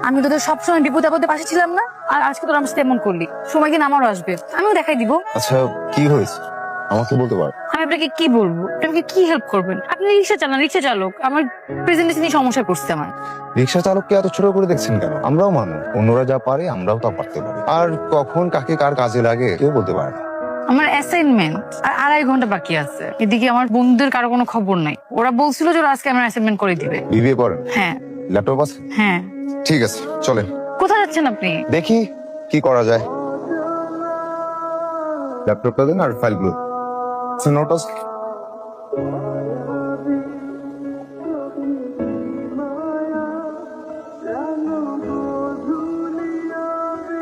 আমি তোদের সবসময় বিপদে আপদে পাশে ছিলাম না, আর আজকে তোরা আমার সাথে এমন করলি। সময় দিন আমারও আসবে, আমিও দেখাই দিব। আচ্ছা কি হয়েছে আমাকে বলতে পার? আমি আপনাকে কি বলবো, আপনি আমাকে কি হেল্প করবেন? আপনি রিক্সা চালান, রিক্সা চালক, আমার প্রেজেন্টেশনে সমস্যা করছে আমার। রিক্সা চালককে এত ছোট করে দেখছেন কেন? আমরাও মানুষ, অন্যরা যা পারে আমরাও তা পারতে পারি। আর কখন কাকে কার কাজে লাগে কেউ বলতে পারে না। আমার অ্যাসাইনমেন্ট আর 2.5 ঘন্টা বাকি আছে। এদিকে আমার বন্ধুদের কারো কোনো খবর নাই। ওরা বলছিল যে ওরা আজকে আমার অ্যাসাইনমেন্ট করে দিবে। বিবিএ পড়েন? হ্যাঁ। ল্যাপটপ আছে? হ্যাঁ। ঠিক আছে চলেন। কোথায় যাচ্ছেন আপনি? দেখি কি করা যায়। ল্যাপটপটা দেন আর ফাইলগুলো। নোট আছে?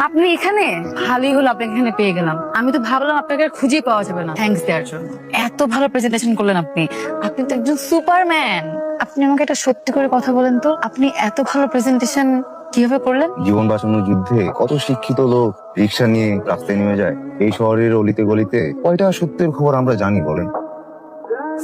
আপনি এখানে? ভালোই হলো আপনাকে এখানে পেয়ে গেলাম। আমি তো ভাবলাম আপনাকে আর খুঁজেই পাওয়া যাবে না। থ্যাঙ্কস দেওয়ার জন্য। এত ভালো প্রেজেন্টেশন করলেন আপনি। আপনি তো একজন সুপারম্যান। আপনি আমাকে একটা সত্যি করে কথা বলেন তো, আপনি এত ভালো প্রেজেন্টেশন কিভাবে করলেন? জীবন বাঁচানোর যুদ্ধে কত শিক্ষিত লোক রিক্সা নিয়ে রাস্তায় নেমে যায়। এই শহরের অলিতে গলিতে কয়টা সত্যের খবর আমরা জানি বলেন?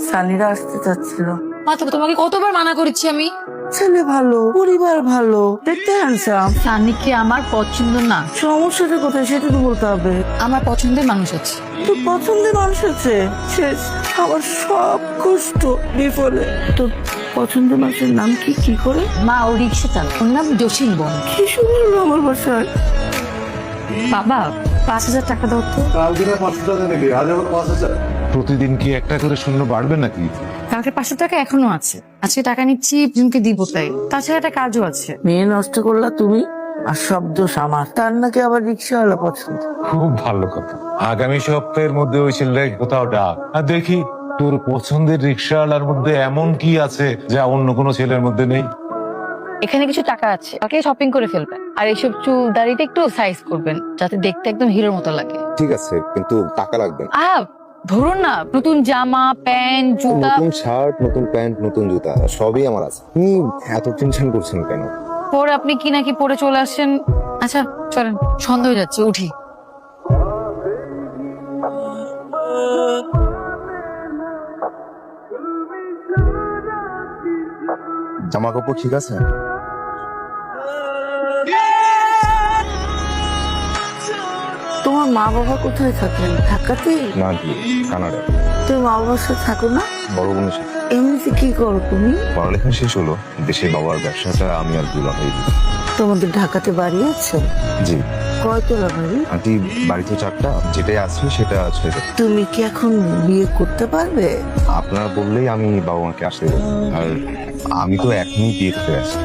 সানিরা আসতে চাচ্ছিল। মাত্র তোমাকে কতবার মানা করেছি আমি। ছেলে ভালো, পরিবার ভালো, দেখতে হ্যান্ডসাম। সানিকে আমার পছন্দ না। সমস্যাটা কোথায় সেটা তো বলতে হবে। আমার পছন্দের মানুষ আছে। তোর পছন্দের মানুষ আছে, শেষ আমার সব কষ্ট বিফলে। তোর পছন্দের মানুষের নাম কি? কি করে? মা ও রিক্সা চালক, ওর নাম জসিম বোন। কি শুনলো আমার বাসায়? বাবা 5,000 টাকা দাও তো। প্রতিদিন কি একটা করে শূন্য বাড়বে নাকি? কালকে 500 টাকা এখনো আছে। আজকে টাকা নিচ্ছি, জনকে দিব তাই। তাছাড়া একটা কাজও আছে। মেয়ে নষ্ট করলা তুমি, আর সব দোষ আমার। তার নাকি আবার রিক্সাওয়ালা পছন্দ। খুব ভালো কথা। আগামী সপ্তাহের মধ্যে ওই ছেলেটাকে কোথাও ডাক, আর দেখি তোর পছন্দের রিক্সাওয়ালার মধ্যে এমন কি আছে যা অন্য কোনো ছেলের মধ্যে নেই। এখানে কিছু টাকা আছে, কালকে শপিং করে ফেলবেন। আর এইসব চুল দাড়িতে একটু সাইজ করবেন, যাতে দেখতে একদম হিরোর মতো লাগে। ঠিক আছে কিন্তু টাকা লাগবে না। ধরুন না, নতুন জামা প্যান্ট জুতা। নতুন শার্ট, নতুন প্যান্ট, নতুন জুতা সবই আমার আছে। আপনি এত টেনশন করছেন কেন? পরে আপনি কি নাকি পরে চলে আসেন। আচ্ছা চলেন, সন্ধ্যা হয়ে যাচ্ছে, উঠি। জামা কাপড় ঠিক আছে? তোমার মা বাবা কোথায় থাকেন? ঢাকাতে? না কি কানাডায়। তুমি মা বাবার সাথে থাকো না? বড় বোনের সাথে। এমনিতে কি করো তুমি? পড়ালেখা শেষ হলো, দেশে বাবার ব্যবসাটা আমি আর দুলা হয়ে দিই। তোমাদের ঢাকাতে বাড়ি আছে? জি। কয়তলা বাড়ি? আন্টি বাড়ি তো 4টা, যেটাই আছে সেটা আছে। তুমি কি এখন বিয়ে করতে পারবে? আপনারা বললেই আমি বাবা মাকে আসতে দেবো। আর আমি তো এখনই বিয়ে করতে আসছি।